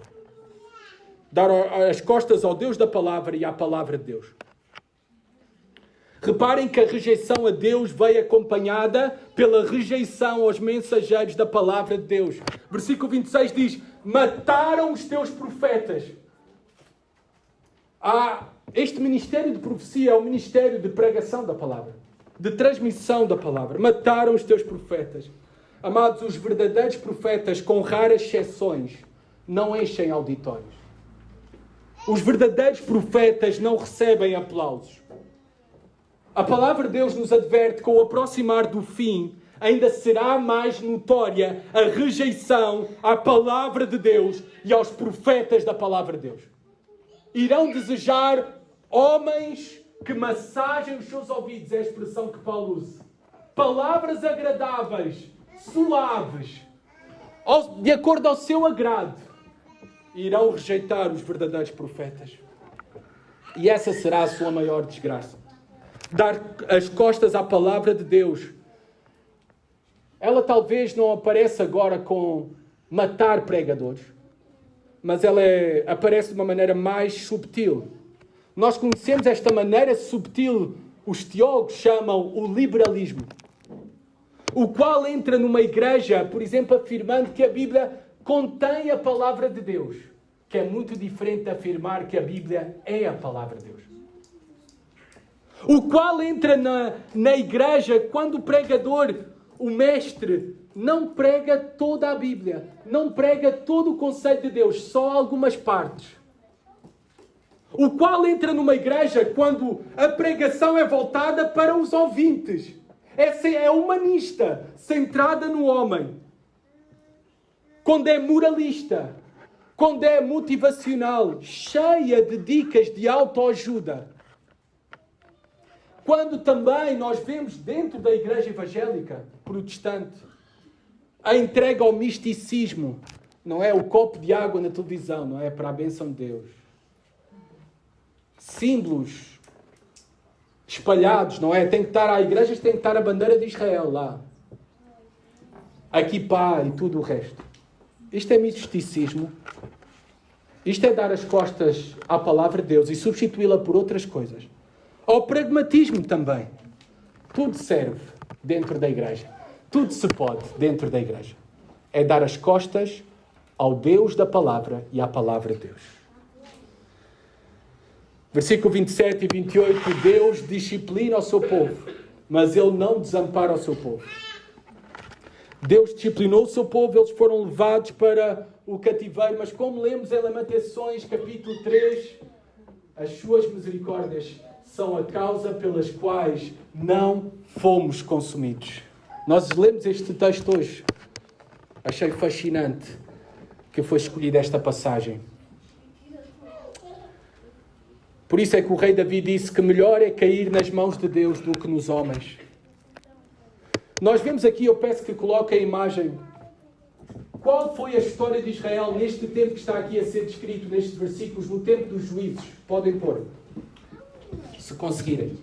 Dar as costas ao Deus da palavra e à palavra de Deus. Reparem que a rejeição a Deus veio acompanhada pela rejeição aos mensageiros da palavra de Deus. Versículo 26 diz, mataram os teus profetas. Este ministério de profecia é o ministério de pregação da palavra, de transmissão da palavra. Mataram os teus profetas. Amados, os verdadeiros profetas, com raras exceções, não enchem auditórios. Os verdadeiros profetas não recebem aplausos. A palavra de Deus nos adverte que com o aproximar do fim, ainda será mais notória a rejeição à palavra de Deus e aos profetas da palavra de Deus. Irão desejar homens que massajem os seus ouvidos, é a expressão que Paulo usa. Palavras agradáveis, suaves, de acordo ao seu agrado. Irão rejeitar os verdadeiros profetas. E essa será a sua maior desgraça. Dar as costas à palavra de Deus. Ela talvez não apareça agora com matar pregadores, mas ela aparece de uma maneira mais subtil. Nós conhecemos esta maneira subtil, os teólogos chamam o liberalismo, o qual entra numa igreja, por exemplo, afirmando que a Bíblia contém a palavra de Deus, que é muito diferente de afirmar que a Bíblia é a palavra de Deus. O qual entra na igreja quando o pregador, o mestre, não prega toda a Bíblia, não prega todo o conceito de Deus, só algumas partes. O qual entra numa igreja quando a pregação é voltada para os ouvintes. é humanista, centrada no homem. Quando é moralista, quando é motivacional, cheia de dicas de autoajuda. Quando também nós vemos dentro da igreja evangélica protestante a entrega ao misticismo, não é o copo de água na televisão, não é para a bênção de Deus. Símbolos espalhados, não é? Tem que estar a igreja, tem que estar a bandeira de Israel lá. Aqui pá e tudo o resto. Isto é misticismo. Isto é dar as costas à palavra de Deus e substituí-la por outras coisas. Ao pragmatismo também. Tudo serve dentro da igreja. Tudo se pode dentro da igreja. É dar as costas ao Deus da palavra e à palavra de Deus. Versículo 27 e 28. Deus disciplina o seu povo, mas Ele não desampara o seu povo. Deus disciplinou o seu povo, eles foram levados para o cativeiro, mas como lemos em Lamentações, capítulo 3, as suas misericórdias são a causa pelas quais não fomos consumidos. Nós lemos este texto hoje. Achei fascinante que foi escolhida esta passagem. Por isso é que o rei Davi disse que melhor é cair nas mãos de Deus do que nos homens. Nós vemos aqui, eu peço que coloque a imagem. Qual foi a história de Israel neste tempo que está aqui a ser descrito, nestes versículos, no tempo dos juízes? Podem pôr, se conseguirem.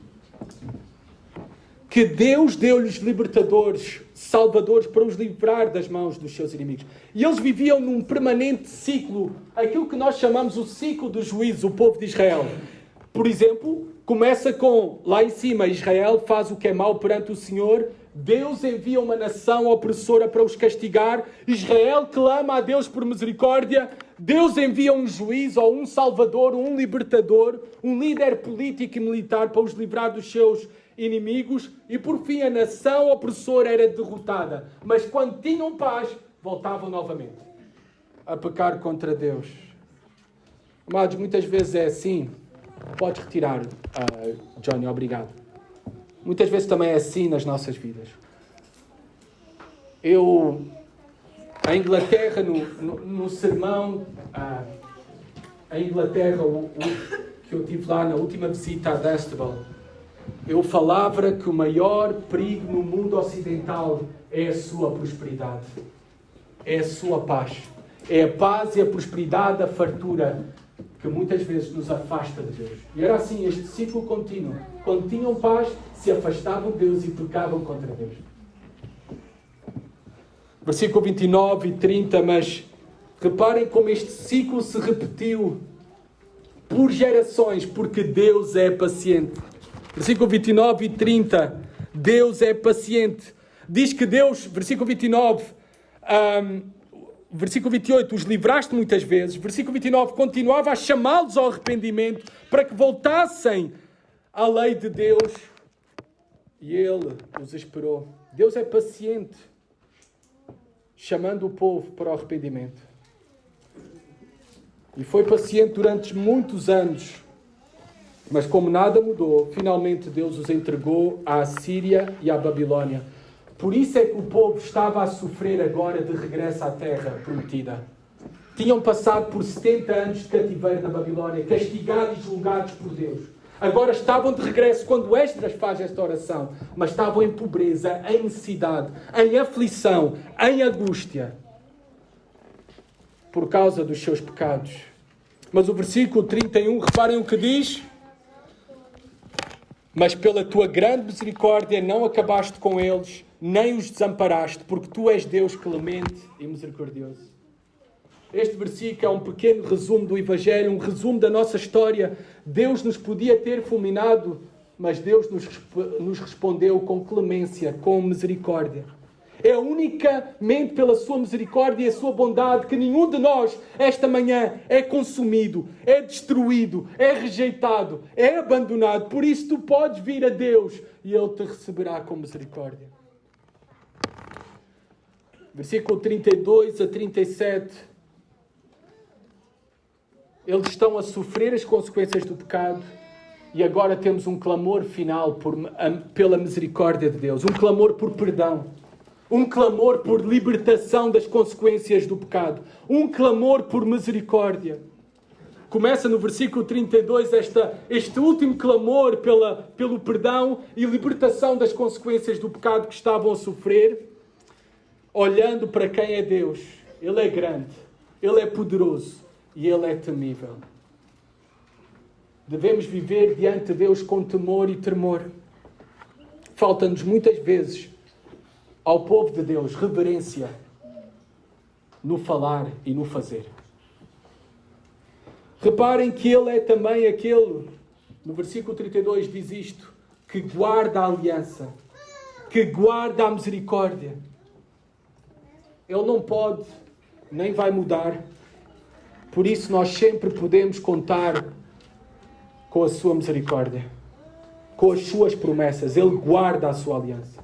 Que Deus deu-lhes libertadores, salvadores, para os livrar das mãos dos seus inimigos. E eles viviam num permanente ciclo, aquilo que nós chamamos o ciclo do juízo, o povo de Israel. Por exemplo, começa com, lá em cima, Israel faz o que é mau perante o Senhor, Deus envia uma nação opressora para os castigar, Israel clama a Deus por misericórdia, Deus envia um juiz ou um salvador, um libertador, um líder político e militar para os livrar dos seus inimigos e por fim a nação opressora era derrotada. Mas quando tinham paz, voltavam novamente a pecar contra Deus. Amados, muitas vezes é assim. Podes retirar, Johnny, obrigado. Muitas vezes também é assim nas nossas vidas. A Inglaterra, no sermão, a Inglaterra, que eu tive lá na última visita a Dunstable, eu falava que o maior perigo no mundo ocidental é a sua prosperidade. É a sua paz. É a paz e a prosperidade, a fartura, que muitas vezes nos afasta de Deus. E era assim, este ciclo contínuo. Quando tinham paz, se afastavam de Deus e pecavam contra Deus. Versículo 29 e 30, mas reparem como este ciclo se repetiu por gerações, porque Deus é paciente. Versículo 29 e 30, Deus é paciente. Diz que Deus, versículo 29, versículo 28, os livraste muitas vezes. Versículo 29, continuava a chamá-los ao arrependimento para que voltassem à lei de Deus. E Ele os esperou. Deus é paciente, chamando o povo para o arrependimento. E foi paciente durante muitos anos. Mas como nada mudou, finalmente Deus os entregou à Síria e à Babilónia. Por isso é que o povo estava a sofrer agora de regresso à terra prometida. Tinham passado por 70 anos de cativeiro na Babilónia, castigados e julgados por Deus. Agora estavam de regresso quando Esdras faz esta oração, mas estavam em pobreza, em necessidade, em aflição, em angústia, por causa dos seus pecados. Mas o versículo 31, reparem o que diz: mas pela tua grande misericórdia não acabaste com eles, nem os desamparaste, porque tu és Deus clemente e misericordioso. Este versículo é um pequeno resumo do Evangelho, um resumo da nossa história. Deus nos podia ter fulminado, mas Deus nos respondeu com clemência, com misericórdia. É unicamente pela sua misericórdia e a sua bondade que nenhum de nós, esta manhã, é consumido, é destruído, é rejeitado, é abandonado. Por isso tu podes vir a Deus e Ele te receberá com misericórdia. Versículo 32 a 37. Eles estão a sofrer as consequências do pecado. E agora temos um clamor final pela misericórdia de Deus. Um clamor por perdão. Um clamor por libertação das consequências do pecado. Um clamor por misericórdia. Começa no versículo 32 este último clamor pelo perdão e libertação das consequências do pecado que estavam a sofrer, olhando para quem é Deus. Ele é grande, Ele é poderoso e Ele é temível. Devemos viver diante de Deus com temor e tremor. Falta-nos muitas vezes, ao povo de Deus, reverência no falar e no fazer. Reparem que Ele é também aquele, no versículo 32 diz isto, que guarda a aliança, que guarda a misericórdia. Ele não pode, nem vai mudar. Por isso nós sempre podemos contar com a sua misericórdia, com as suas promessas. Ele guarda a sua aliança.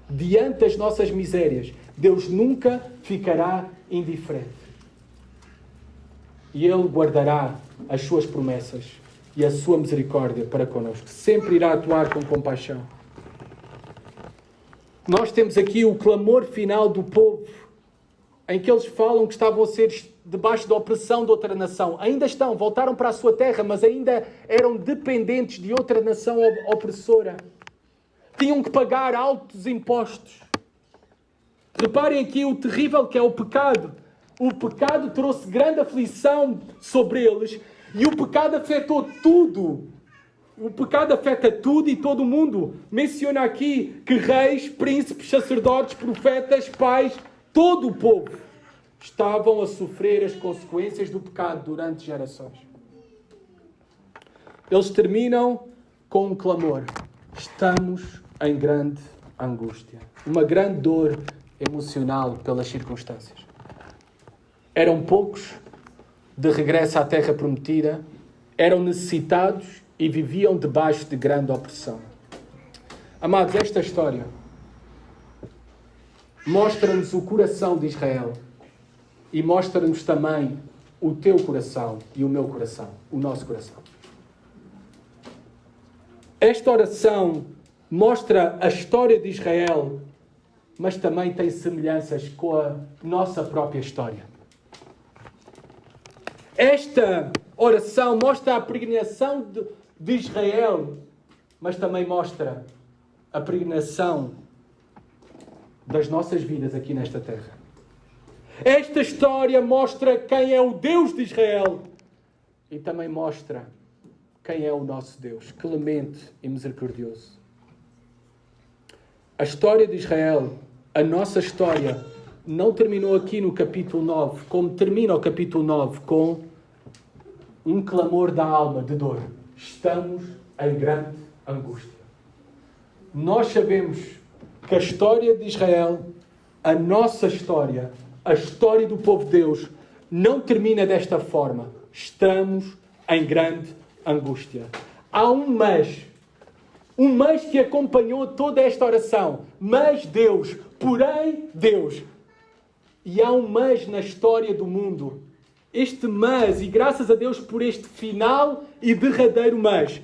Diante das nossas misérias, Deus nunca ficará indiferente. E Ele guardará as suas promessas e a sua misericórdia para connosco. Sempre irá atuar com compaixão. Nós temos aqui o clamor final do povo, em que eles falam que estavam a ser debaixo da opressão de outra nação. Ainda estão, voltaram para a sua terra, mas ainda eram dependentes de outra nação opressora. Tinham que pagar altos impostos. Reparem aqui o terrível que é o pecado. O pecado trouxe grande aflição sobre eles e o pecado afetou tudo. O pecado afeta tudo e todo o mundo. Menciona aqui que reis, príncipes, sacerdotes, profetas, pais, todo o povo estavam a sofrer as consequências do pecado durante gerações. Eles terminam com um clamor. Estamos em grande angústia. Uma grande dor emocional pelas circunstâncias. Eram poucos de regresso à terra prometida, eram necessitados e viviam debaixo de grande opressão. Amados, esta história mostra-nos o coração de Israel e mostra-nos também o teu coração e o meu coração, o nosso coração. Esta oração mostra a história de Israel, mas também tem semelhanças com a nossa própria história. Esta oração mostra a peregrinação de Israel, mas também mostra a peregrinação das nossas vidas aqui nesta terra. Esta história mostra quem é o Deus de Israel e também mostra quem é o nosso Deus, clemente e misericordioso. A história de Israel, a nossa história, não terminou aqui no capítulo 9, como termina o capítulo 9 com um clamor da alma de dor. Estamos em grande angústia. Nós sabemos que a história de Israel, a nossa história, a história do povo de Deus, não termina desta forma. Estamos em grande angústia. Há um mês que acompanhou toda esta oração. Mas Deus, porém Deus. E há um mês na história do mundo. Este mês, e graças a Deus por este final e derradeiro mês.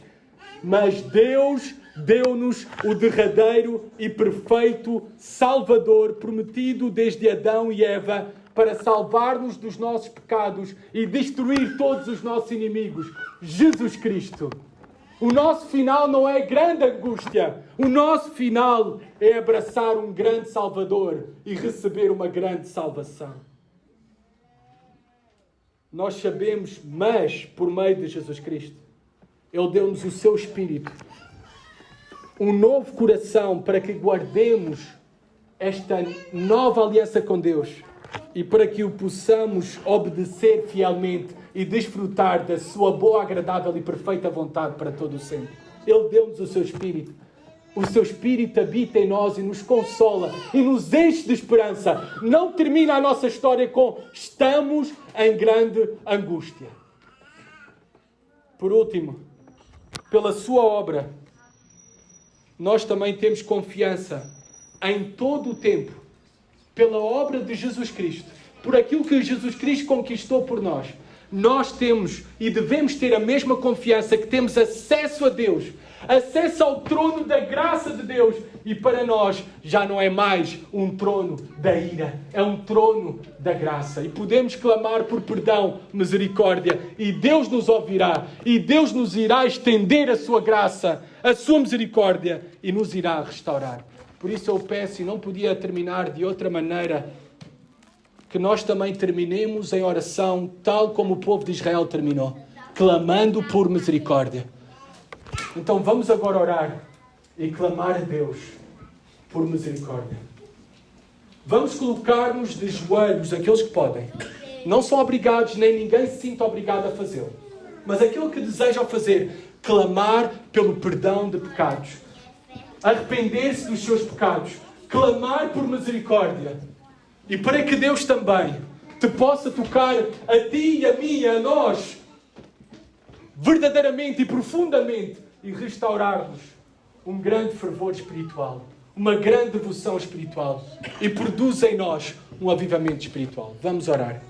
Mas Deus deu-nos o derradeiro e perfeito Salvador prometido desde Adão e Eva para salvar-nos dos nossos pecados e destruir todos os nossos inimigos. Jesus Cristo. O nosso final não é grande angústia. O nosso final é abraçar um grande Salvador e receber uma grande salvação. Nós sabemos, mas por meio de Jesus Cristo, Ele deu-nos o seu Espírito, um novo coração para que guardemos esta nova aliança com Deus e para que o possamos obedecer fielmente e desfrutar da sua boa, agradável e perfeita vontade para todo o sempre. Ele deu-nos o seu Espírito. O seu Espírito habita em nós e nos consola e nos enche de esperança. Não termina a nossa história com estamos em grande angústia. Por último, pela sua obra, nós também temos confiança em todo o tempo, pela obra de Jesus Cristo, por aquilo que Jesus Cristo conquistou por nós. nós temos e devemos ter a mesma confiança que temos acesso a Deus, acesso ao trono da graça de Deus. E para nós já não é mais um trono da ira, é um trono da graça. E podemos clamar por perdão, misericórdia, e Deus nos ouvirá, e Deus nos irá estender a sua graça, a sua misericórdia, e nos irá restaurar. Por isso eu peço, e não podia terminar de outra maneira, que nós também terminemos em oração, tal como o povo de Israel terminou, clamando por misericórdia. Então vamos agora orar e clamar a Deus por misericórdia. Vamos colocar-nos de joelhos, aqueles que podem. Não são obrigados, nem ninguém se sinta obrigado a fazê-lo. Mas aquele que deseja fazer, clamar pelo perdão de pecados. Arrepender-se dos seus pecados. Clamar por misericórdia. E para que Deus também te possa tocar a ti e a mim, a nós, verdadeiramente e profundamente, e restaurar-nos um grande fervor espiritual, uma grande devoção espiritual, e produz em nós um avivamento espiritual. Vamos orar.